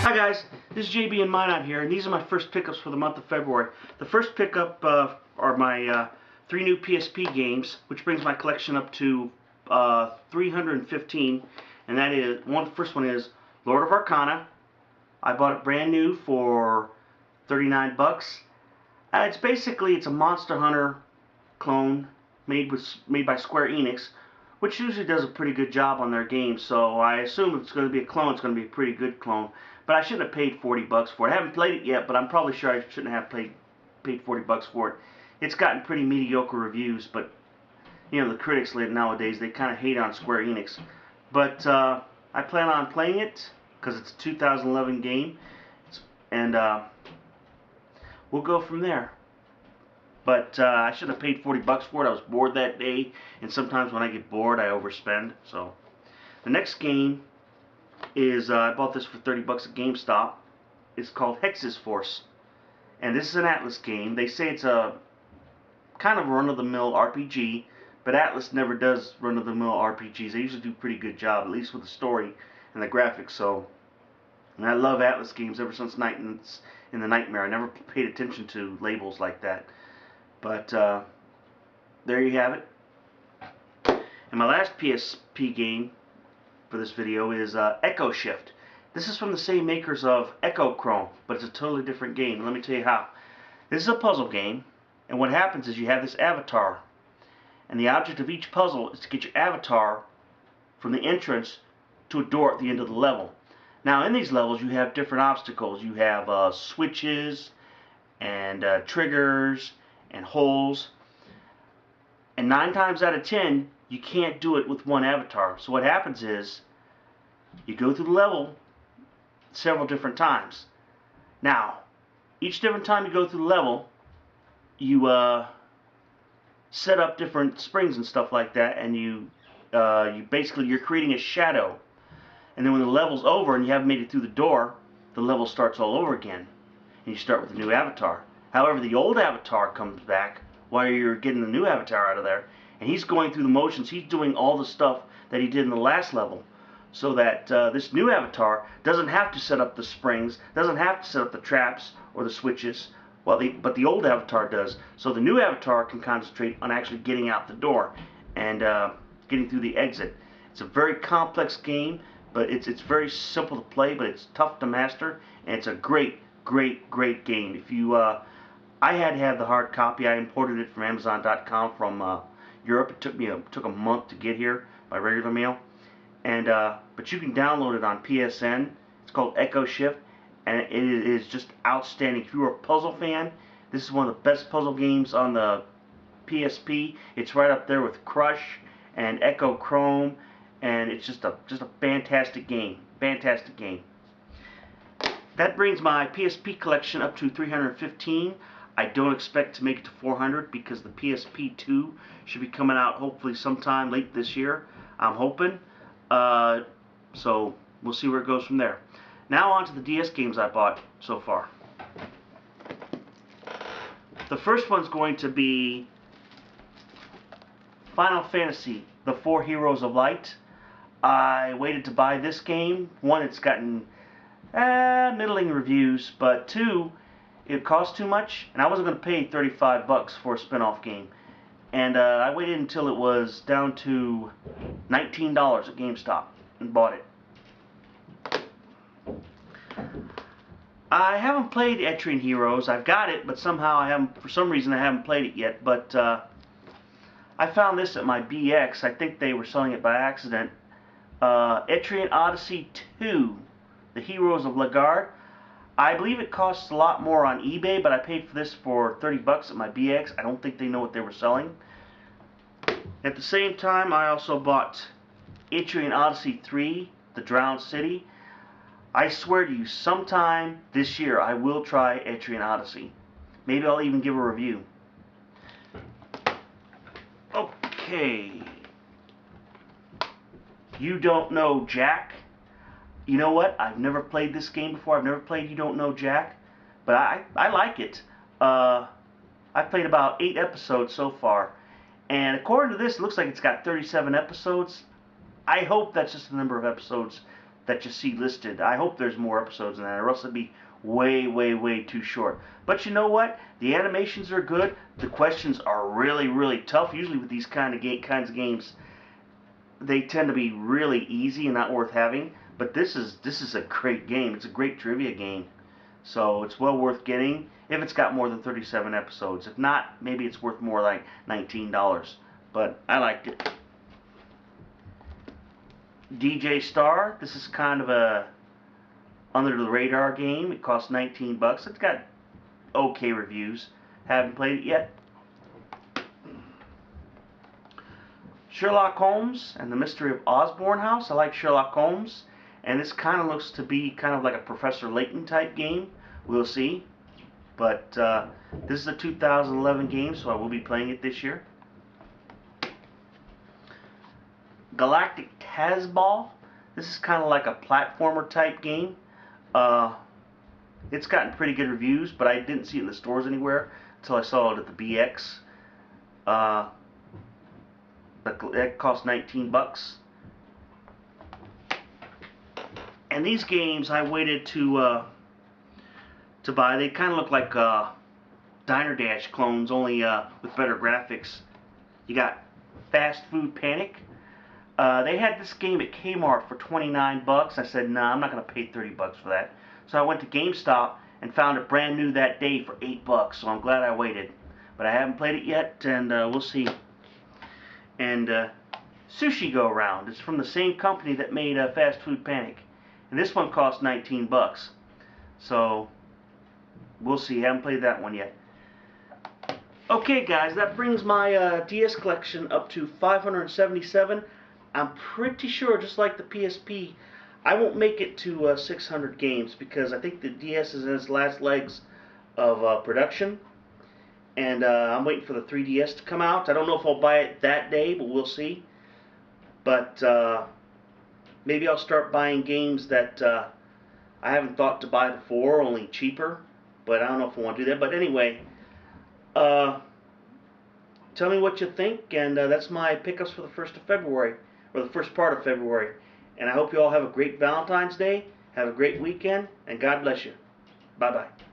Hi guys, this is JB and Minot here, and these are my first pickups for the month of February. The first pickup are my 3 new PSP games, which brings my collection up to 315, and that is, the first one is Lord of Arcana. I bought it brand new for 39 bucks. It's a Monster Hunter clone made by Square Enix, which usually does a pretty good job on their games, so I assume if it's going to be a clone, it's going to be a pretty good clone. But I shouldn't have paid 40 bucks for it. I haven't played it yet, but I'm probably sure I shouldn't have paid 40 bucks for it. It's gotten pretty mediocre reviews, but you know, the critics nowadays, they kind of hate on Square Enix. But I plan on playing it because it's a 2011 game, and we'll go from there. But I should have paid 40 bucks for it. I was bored that day, and sometimes when I get bored, I overspend. So the next game is I bought this for 30 bucks at GameStop. It's called Hex's Force, and this is an Atlas game. They say it's a kind of run-of-the-mill RPG, but Atlas never does run-of-the-mill RPGs. They usually do a pretty good job, at least with the story and the graphics. And I love Atlas games ever since in the Nightmare. I never paid attention to labels like that. But there you have it. And my last PSP game for this video is Echo Shift. This is from the same makers of Echo Chrome, but it's a totally different game. Let me tell you how. This is a puzzle game, and what happens is you have this avatar, and the object of each puzzle is to get your avatar from the entrance to a door at the end of the level. Now in these levels you have different obstacles. You have switches and triggers and holes, and 9 times out of 10 you can't do it with one avatar. So what happens is you go through the level several different times. Now each different time you go through the level, you set up different springs and stuff like that, and you're creating a shadow, and then when the level's over and you haven't made it through the door, the level starts all over again, and you start with a new avatar. However, the old avatar comes back while you're getting the new avatar out of there, and he's going through the motions. He's doing all the stuff that he did in the last level, so that this new avatar doesn't have to set up the springs, doesn't have to set up the traps or the switches, but the old avatar does. So the new avatar can concentrate on actually getting out the door and getting through the exit. It's a very complex game, but it's very simple to play, but it's tough to master, and it's a great game. If you I had to have the hard copy. I imported it from Amazon.com from Europe. It took a month to get here by regular mail, and but you can download it on PSN. It's called Echo Shift, and it is just outstanding. If you're a puzzle fan, this is one of the best puzzle games on the PSP. It's right up there with Crush and Echo Chrome, and it's just a fantastic game. Fantastic game. That brings my PSP collection up to 315. I don't expect to make it to 400 because the PSP 2 should be coming out hopefully sometime late this year. I'm hoping. So we'll see where it goes from there. Now on to the DS games I bought so far. The first one's going to be Final Fantasy, The Four Heroes of Light. I waited to buy this game. One, it's gotten middling reviews, but 2, it cost too much, and I wasn't going to pay 35 bucks for a spin-off game. And I waited until it was down to $19 at GameStop and bought it. I haven't played Etrian Heroes. I've got it, but for some reason I haven't played it yet. But I found this at my BX. I think they were selling it by accident. Etrian Odyssey 2, The Heroes of Lagard. I believe it costs a lot more on eBay, but I paid for this for 30 bucks at my BX. I don't think they know what they were selling. At the same time, I also bought Etrian Odyssey 3, The Drowned City. I swear to you, sometime this year I will try Etrian Odyssey. Maybe I'll even give a review. Okay. You Don't Know Jack. You know what? I've never played this game before. I've never played You Don't Know Jack, but I like it. I've played about 8 episodes so far, and according to this, it looks like it's got 37 episodes. I hope that's just the number of episodes that you see listed. I hope there's more episodes than that, or else it'd be way, way, way too short. But you know what? The animations are good. The questions are really, really tough. Usually with these kinds of games, they tend to be really easy and not worth having. But this is a great game. It's a great trivia game. So it's well worth getting if it's got more than 37 episodes. If not, maybe it's worth more like $19. But I liked it. DJ Star. This is kind of a under the radar game. It costs 19 bucks. It's got okay reviews. Haven't played it yet. Sherlock Holmes and the Mystery of Osborne House. I like Sherlock Holmes, and this kind of looks to be kind of like a Professor Layton type game. We'll see. But this is a 2011 game, so I will be playing it this year. Galactic Tazball. This is kind of like a platformer type game. It's gotten pretty good reviews, but I didn't see it in the stores anywhere until I saw it at the BX. That cost 19 bucks. And these games I waited to buy. They kind of look like Diner Dash clones, only with better graphics. You got Fast Food Panic. They had this game at Kmart for 29 bucks. I said, nah, I'm not going to pay 30 bucks for that. So I went to GameStop and found it brand new that day for 8 bucks. So I'm glad I waited. But I haven't played it yet, and we'll see. And Sushi Go Round. It's from the same company that made Fast Food Panic. And this one cost 19 bucks. So we'll see. Haven't played that one yet. Okay, guys, that brings my DS collection up to 577. I'm pretty sure, just like the PSP, I won't make it to 600 games because I think the DS is in its last legs of production. And I'm waiting for the 3DS to come out. I don't know if I'll buy it that day, but we'll see. But maybe I'll start buying games that I haven't thought to buy before, only cheaper. But I don't know if I want to do that. But anyway, tell me what you think. And that's my pickups for the 1st of February, or the first part of February. And I hope you all have a great Valentine's Day. Have a great weekend. And God bless you. Bye-bye.